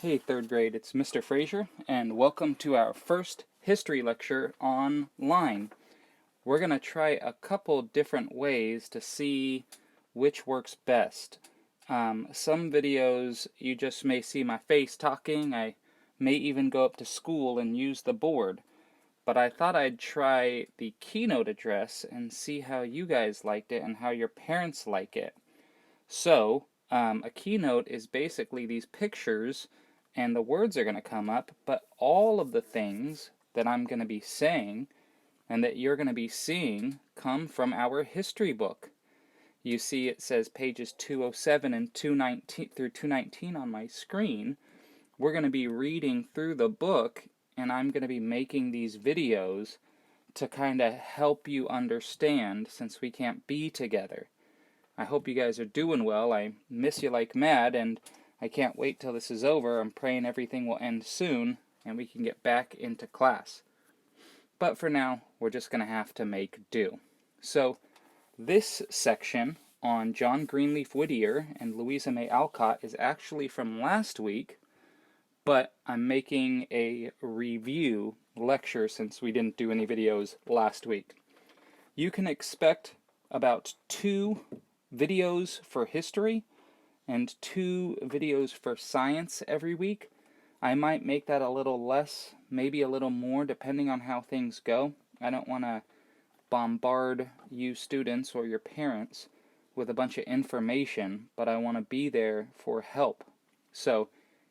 Hey, third grade, it's Mr. Frazier, and welcome to our first history lecture online. We're going to try a couple different ways to see which works best. Some videos you just may see my face talking. I may even go up to school and use the board. But I thought I'd try the keynote address and see how you guys liked it and how your parents like it. So, a keynote is basically these pictures and the words are going to come up, but all of the things that I'm going to be saying and that you're going to be seeing come from our history book. You see it says pages 207 and 219 through 219 on my screen. We're going to be reading through the book, and I'm going to be making these videos to kind of help you understand since we can't be together. I hope you guys are doing well. I miss you like mad, and I can't wait till this is over. I'm praying everything will end soon, and we can get back into class. But for now, we're just going to have to make do. So, this section on John Greenleaf Whittier and Louisa May Alcott is actually from last week, but I'm making a review lecture since we didn't do any videos last week. You can expect about 2 videos for history and 2 videos for science every week. I might make that a little less, maybe a little more, depending on how things go. I don't want to bombard you students or your parents with a bunch of information, but I want to be there for help. So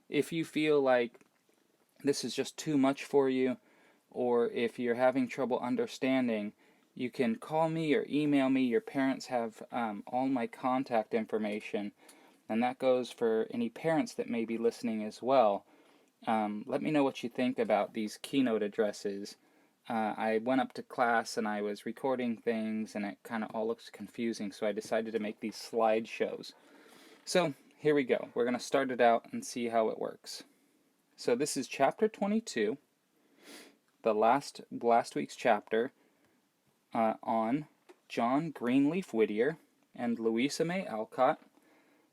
if you feel like this is just too much for you, or if you're having trouble understanding, you can call me or email me. Your parents have all my contact information, and that goes for any parents that may be listening as well. Let me know what you think about these keynote addresses. I went up to class and I was recording things, and it kind of all looks confusing, so I decided to make these slideshows. So here we go. We're going to start it out and see how it works. So this is chapter 22, the last week's chapter, on John Greenleaf Whittier and Louisa May Alcott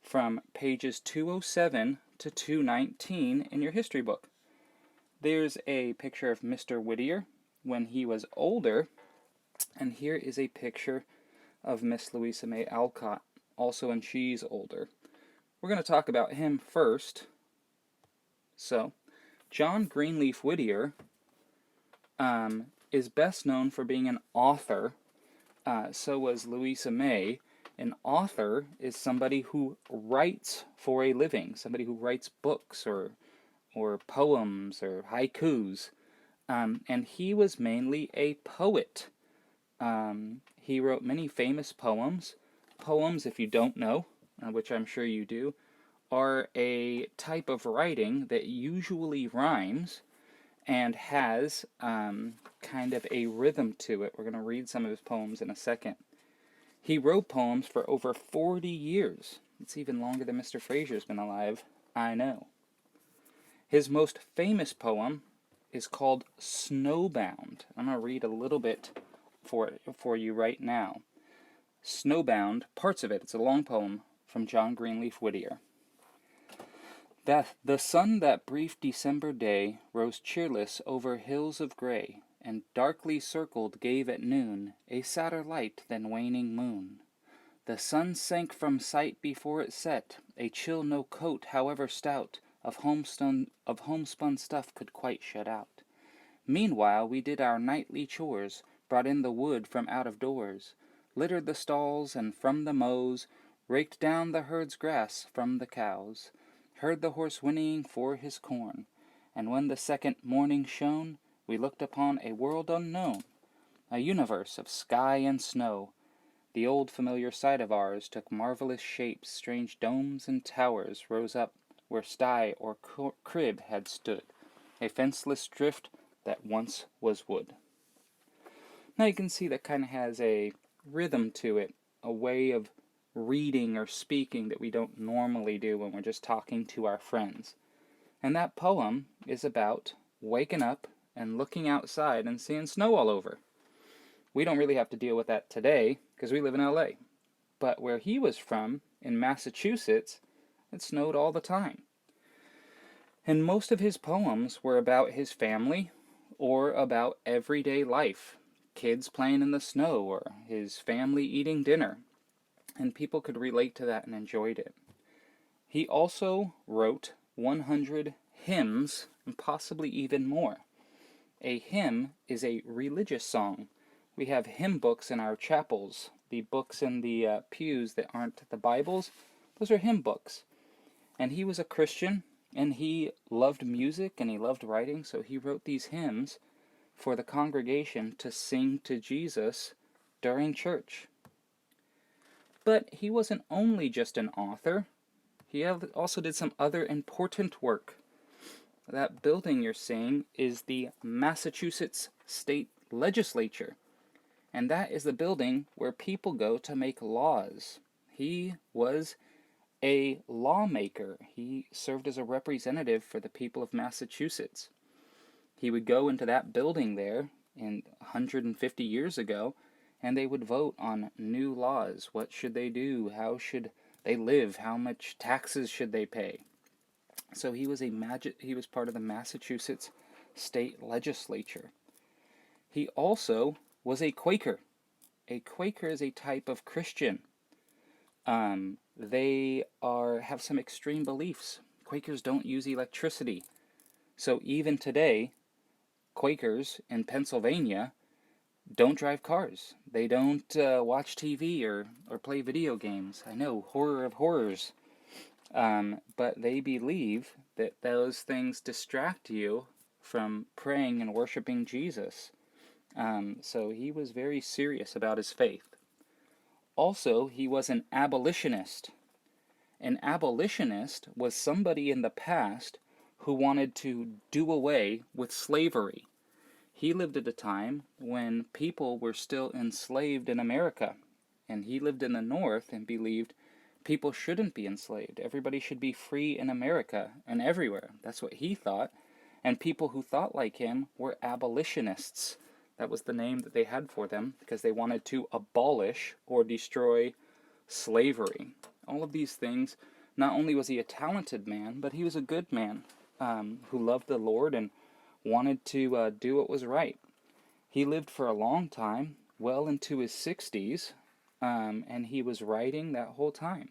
from pages 207 to 219 in your history book. There's a picture of Mr. Whittier when he was older, and here is a picture of Miss Louisa May Alcott, also when she's older. We're going to talk about him first. So, John Greenleaf Whittier is best known for being an author. So was Louisa May. An author is somebody who writes for a living, somebody who writes books or poems or haikus. And he was mainly a poet. He wrote many famous poems. Poems, if you don't know, which I'm sure you do, are a type of writing that usually rhymes and has kind of a rhythm to it. We're going to read some of his poems in a second. He wrote poems for over 40 years. It's even longer than Mr. Frazier's been alive, I know. His most famous poem is called Snowbound. I'm going to read a little bit for you right now. Snowbound, parts of it, it's a long poem from John Greenleaf Whittier. The sun that brief December day rose cheerless over hills of gray, and darkly circled gave at noon a sadder light than waning moon. The sun sank from sight before it set, a chill no coat, however stout, of homespun stuff could quite shut out. Meanwhile we did our nightly chores, brought in the wood from out of doors, littered the stalls and from the mows, raked down the herd's grass from the cows, heard the horse whinnying for his corn, and when the second morning shone, we looked upon a world unknown, a universe of sky and snow. The old familiar sight of ours took marvelous shapes, strange domes and towers rose up where sty or crib had stood, a fenceless drift that once was wood. Now you can see that kind of has a rhythm to it, a way of reading or speaking that we don't normally do when we're just talking to our friends. And that poem is about waking up and looking outside and seeing snow all over. We don't really have to deal with that today because we live in LA. But where he was from, in Massachusetts, it snowed all the time. And most of his poems were about his family or about everyday life. Kids playing in the snow or his family eating dinner. And people could relate to that and enjoyed it. He also wrote 100 hymns and possibly even more. A hymn is a religious song. We have hymn books in our chapels. The books in the pews that aren't the Bibles, those are hymn books. And he was a Christian, and he loved music and he loved writing, so he wrote these hymns for the congregation to sing to Jesus during church. But he wasn't only just an author, he also did some other important work. That building you're seeing is the Massachusetts State Legislature, and that is the building where people go to make laws. He was a lawmaker. He served as a representative for the people of Massachusetts. He would go into that building there in 150 years ago, and they would vote on new laws. What should they do? How should they live? How much taxes should they pay? So he was part of the Massachusetts State Legislature. He also was a Quaker. A Quaker is a type of Christian. They have some extreme beliefs. Quakers don't use electricity. So even today, Quakers in Pennsylvania don't drive cars. They don't watch TV or play video games. I know, horror of horrors. But they believe that those things distract you from praying and worshiping Jesus. So he was very serious about his faith. Also, he was an abolitionist. An abolitionist was somebody in the past who wanted to do away with slavery. He lived at a time when people were still enslaved in America, and he lived in the North and believed people shouldn't be enslaved. Everybody should be free in America and everywhere. That's what he thought. And people who thought like him were abolitionists. That was the name that they had for them because they wanted to abolish or destroy slavery. All of these things. Not only was he a talented man, but he was a good man who loved the Lord and wanted to do what was right. He lived for a long time, well into his 60s, and he was writing that whole time.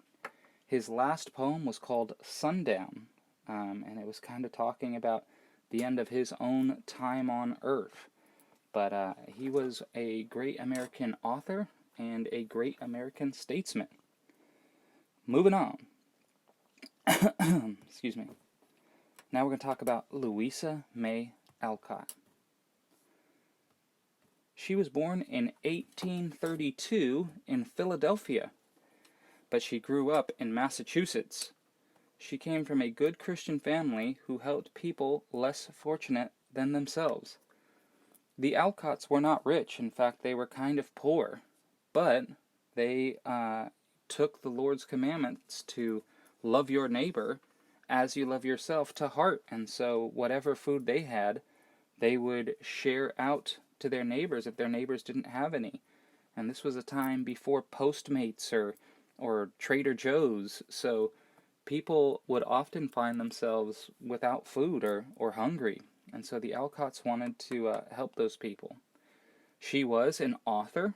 His last poem was called Sundown, and it was kind of talking about the end of his own time on Earth. But he was a great American author and a great American statesman. Moving on. Excuse me. Now we're going to talk about Louisa May Alcott. She was born in 1832 in Philadelphia, but she grew up in Massachusetts. She came from a good Christian family who helped people less fortunate than themselves. The Alcotts were not rich. In fact, they were kind of poor, but they took the Lord's commandments to love your neighbor as you love yourself to heart. And so whatever food they had, they would share out to their neighbors if their neighbors didn't have any. And this was a time before Postmates or Trader Joe's, so people would often find themselves without food or hungry. And so the Alcotts wanted to help those people. She was an author,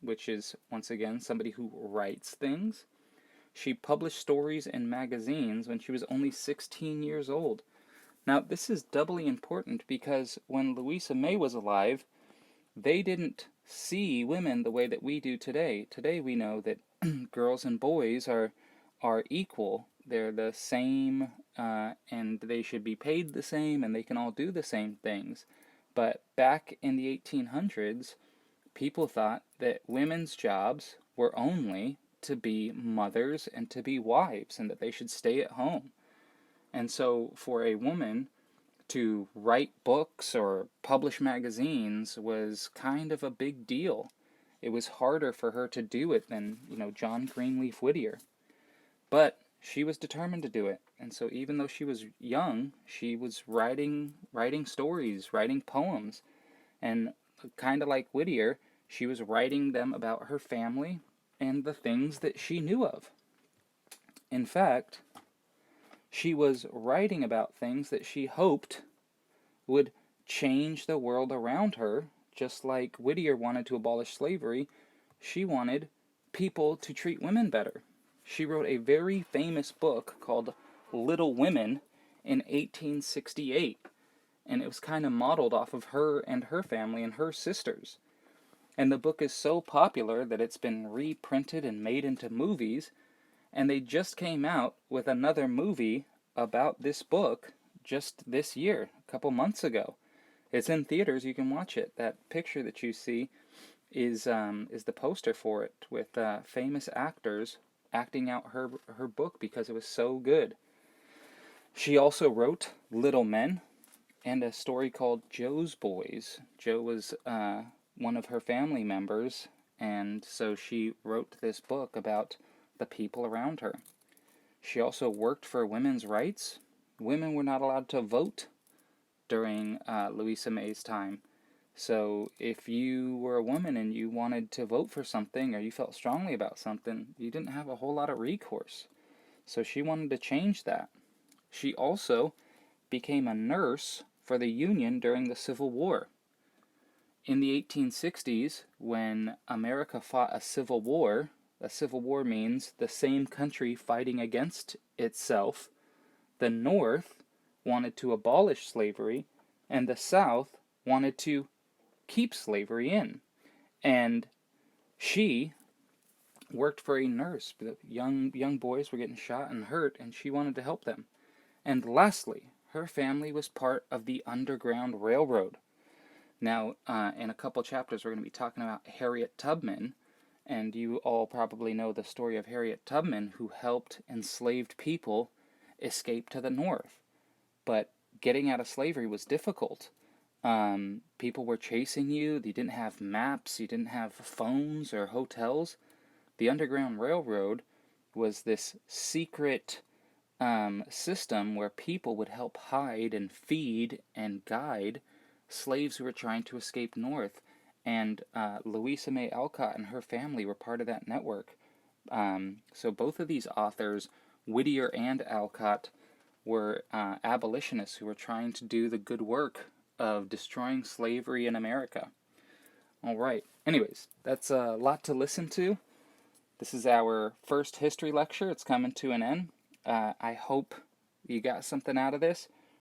which is, once again, somebody who writes things. She published stories in magazines when she was only 16 years old. Now, this is doubly important because when Louisa May was alive, they didn't see women the way that we do today. Today we know that girls and boys are equal. They're the same, and they should be paid the same, and they can all do the same things. But back in the 1800s, people thought that women's jobs were only to be mothers and to be wives, and that they should stay at home. And so for a woman to write books or publish magazines was kind of a big deal. It was harder for her to do it than, John Greenleaf Whittier. But she was determined to do it. And so even though she was young, she was writing stories, writing poems. And kind of like Whittier, she was writing them about her family and the things that she knew of. In fact, She was writing about things that she hoped would change the world around her, just like Whittier wanted to abolish slavery. She wanted people to treat women better. She wrote a very famous book called Little Women in 1868, and it was kind of modeled off of her and her family and her sisters. And the book is so popular that it's been reprinted and made into movies, and they just came out with another movie about this book just this year, a couple months ago. It's in theaters, you can watch it. That picture that you see is the poster for it, with famous actors acting out her book because it was so good. She also wrote Little Men and a story called Joe's Boys. Joe was one of her family members, and so she wrote this book about the people around her. She also worked for women's rights. Women were not allowed to vote during Louisa May's time. So if you were a woman and you wanted to vote for something, or you felt strongly about something, you didn't have a whole lot of recourse. So she wanted to change that. She also became a nurse for the Union during the Civil War. In the 1860s, when America fought a civil war means the same country fighting against itself. The North wanted to abolish slavery, and the South wanted to keep slavery in. And she worked for a nurse. The young boys were getting shot and hurt, and she wanted to help them. And lastly, her family was part of the Underground Railroad. Now, in a couple chapters, we're going to be talking about Harriet Tubman, and you all probably know the story of Harriet Tubman, who helped enslaved people escape to the North. But getting out of slavery was difficult. People were chasing you. You didn't have maps. You didn't have phones or hotels. The Underground Railroad was this secret system where people would help hide and feed and guide slaves who were trying to escape north. And Louisa May Alcott and her family were part of that network. So both of these authors, Whittier and Alcott, were abolitionists who were trying to do the good work of destroying slavery in America. All right. Anyways, that's a lot to listen to. This is our first history lecture. It's coming to an end. I hope you got something out of this.